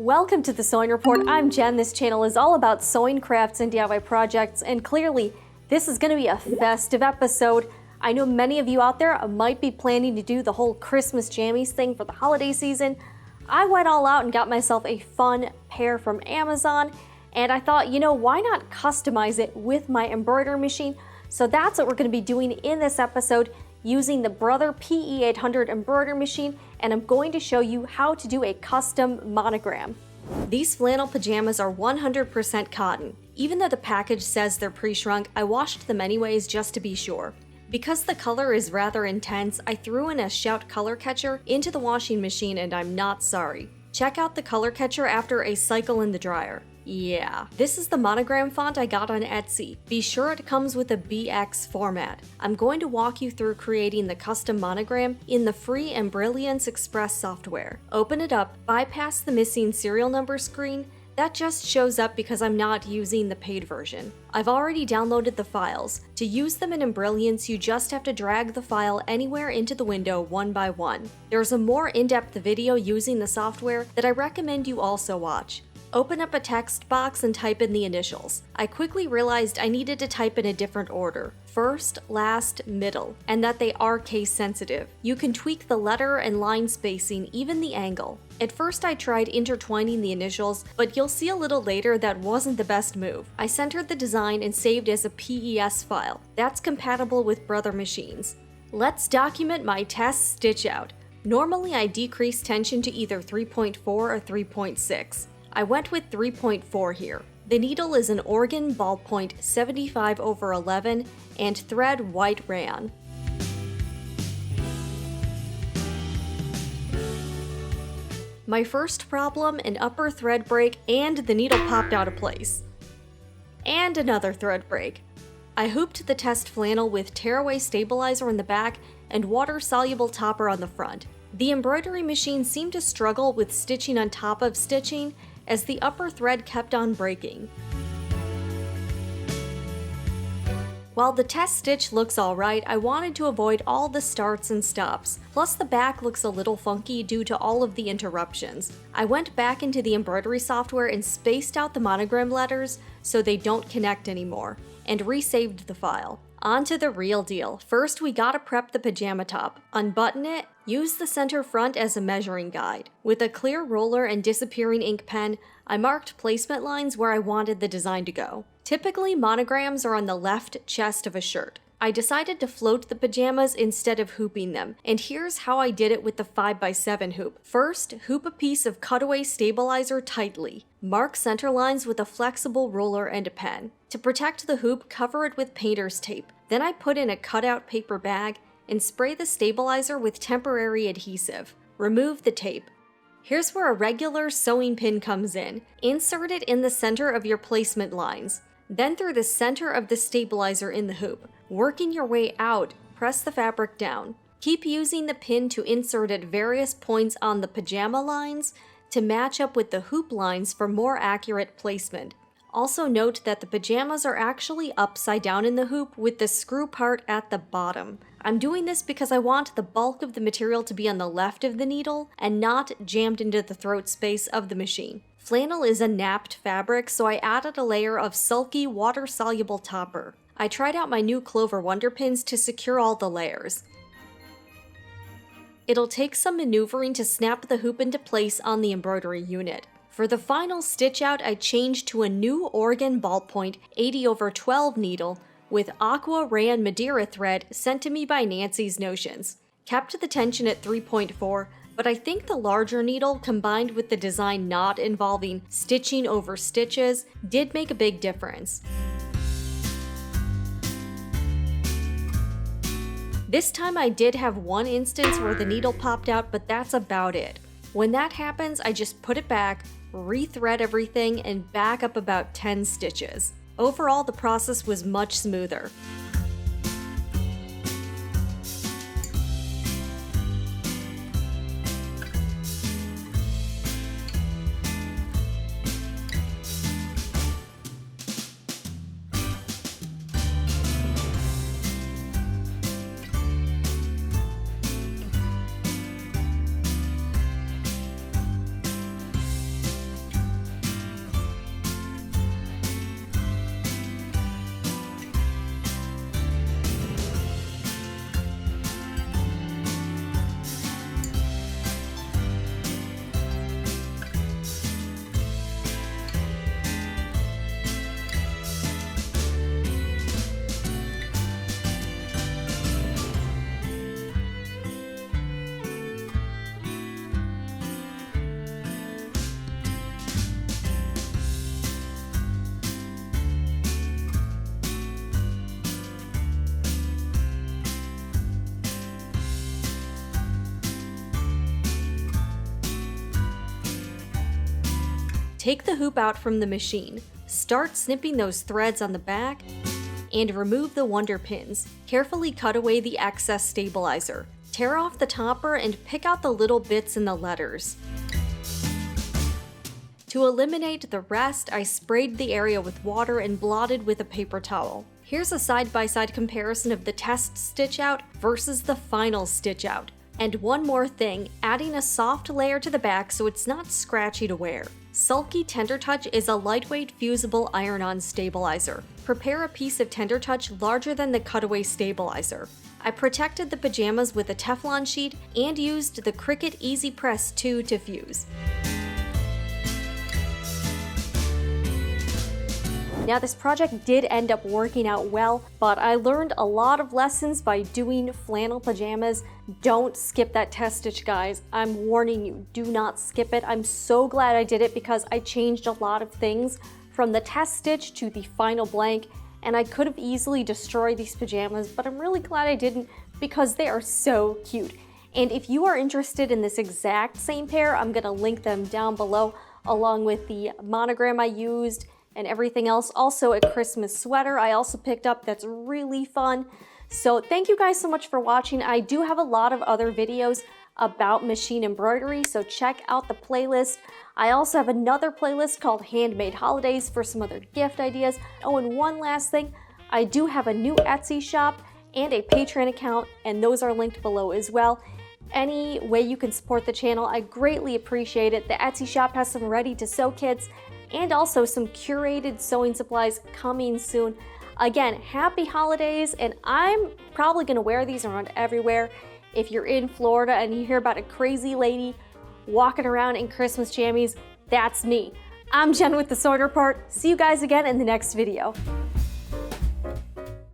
Welcome to the Sewing Report. I'm Jen. This channel is all about sewing crafts and DIY projects, and clearly this is going to be a festive episode. I know many of you out there might be planning to do the whole Christmas jammies thing for the holiday season. I went all out and got myself a fun pair from Amazon, and I thought, why not customize it with my embroidery machine? So that's what we're going to be doing in this episode, using the Brother PE800 embroidery machine, and I'm going to show you how to do a custom monogram. These flannel pajamas are 100% cotton. Even though the package says they're pre-shrunk, I washed them anyways just to be sure. Because the color is rather intense, I threw in a Shout color catcher into the washing machine, and I'm not sorry. Check out the color catcher after a cycle in the dryer. Yeah, this is the monogram font I got on Etsy. Be sure it comes with a BX format. I'm going to walk you through creating the custom monogram in the free Embrilliance Express software. Open it up, bypass the missing serial number screen. That just shows up because I'm not using the paid version. I've already downloaded the files. To use them in Embrilliance, you just have to drag the file anywhere into the window one by one. There's a more in-depth video using the software that I recommend you also watch. Open up a text box and type in the initials. I quickly realized I needed to type in a different order. First, last, middle, and that they are case sensitive. You can tweak the letter and line spacing, even the angle. At first I tried intertwining the initials, but you'll see a little later that wasn't the best move. I centered the design and saved as a PES file. That's compatible with Brother machines. Let's document my test stitch out. Normally I decrease tension to either 3.4 or 3.6. I went with 3.4 here. The needle is an Oregon ballpoint 75/11 and thread white rayon. My first problem, an upper thread break, and the needle popped out of place. And another thread break. I hooped the test flannel with tearaway stabilizer in the back and water-soluble topper on the front. The embroidery machine seemed to struggle with stitching on top of stitching, as the upper thread kept on breaking. While the test stitch looks alright, I wanted to avoid all the starts and stops, plus the back looks a little funky due to all of the interruptions. I went back into the embroidery software and spaced out the monogram letters so they don't connect anymore, and resaved the file. On to the real deal. First, we gotta prep the pajama top. Unbutton it, use the center front as a measuring guide. With a clear roller and disappearing ink pen, I marked placement lines where I wanted the design to go. Typically, monograms are on the left chest of a shirt. I decided to float the pajamas instead of hooping them, and here's how I did it with the 5x7 hoop. First, hoop a piece of cutaway stabilizer tightly. Mark center lines with a flexible roller and a pen. To protect the hoop, cover it with painter's tape. Then I put in a cutout paper bag and spray the stabilizer with temporary adhesive. Remove the tape. Here's where a regular sewing pin comes in. Insert it in the center of your placement lines. Then through the center of the stabilizer in the hoop. Working your way out, press the fabric down. Keep using the pin to insert at various points on the pajama lines to match up with the hoop lines for more accurate placement. Also note that the pajamas are actually upside down in the hoop with the screw part at the bottom. I'm doing this because I want the bulk of the material to be on the left of the needle and not jammed into the throat space of the machine. Flannel is a napped fabric, so I added a layer of sulky, water-soluble topper. I tried out my new Clover Wonder pins to secure all the layers. It'll take some maneuvering to snap the hoop into place on the embroidery unit. For the final stitch out, I changed to a new Oregon ballpoint 80/12 needle with Aqua Rayon Madeira thread sent to me by Nancy's Notions. Kept the tension at 3.4, but I think the larger needle combined with the design not involving stitching over stitches did make a big difference. This time I did have one instance where the needle popped out, but that's about it. When that happens, I just put it back, rethread everything, and back up about 10 stitches. Overall, the process was much smoother. Take the hoop out from the machine. Start snipping those threads on the back and remove the wonder pins. Carefully cut away the excess stabilizer. Tear off the topper and pick out the little bits in the letters. To eliminate the rest, I sprayed the area with water and blotted with a paper towel. Here's a side-by-side comparison of the test stitch out versus the final stitch out. And one more thing, adding a soft layer to the back so it's not scratchy to wear. Sulky Tender Touch is a lightweight fusible iron-on stabilizer. Prepare a piece of Tender Touch larger than the cutaway stabilizer. I protected the pajamas with a Teflon sheet and used the Cricut Easy Press 2 to fuse. Now this project did end up working out well, but I learned a lot of lessons by doing flannel pajamas. Don't skip that test stitch, guys. I'm warning you, do not skip it. I'm so glad I did it because I changed a lot of things from the test stitch to the final blank, and I could have easily destroyed these pajamas, but I'm really glad I didn't because they are so cute. And if you are interested in this exact same pair, I'm gonna link them down below along with the monogram I used and everything else. Also a Christmas sweater I also picked up that's really fun. So thank you guys so much for watching. I do have a lot of other videos about machine embroidery, so check out the playlist. I also have another playlist called Handmade Holidays for some other gift ideas. Oh, and one last thing, I do have a new Etsy shop and a Patreon account, and those are linked below as well. Any way you can support the channel, I greatly appreciate it. The Etsy shop has some ready-to-sew kits and also some curated sewing supplies coming soon. Again, happy holidays, and I'm probably gonna wear these around everywhere. If you're in Florida and you hear about a crazy lady walking around in Christmas jammies, that's me. I'm Jen with The Sewing Report. See you guys again in the next video.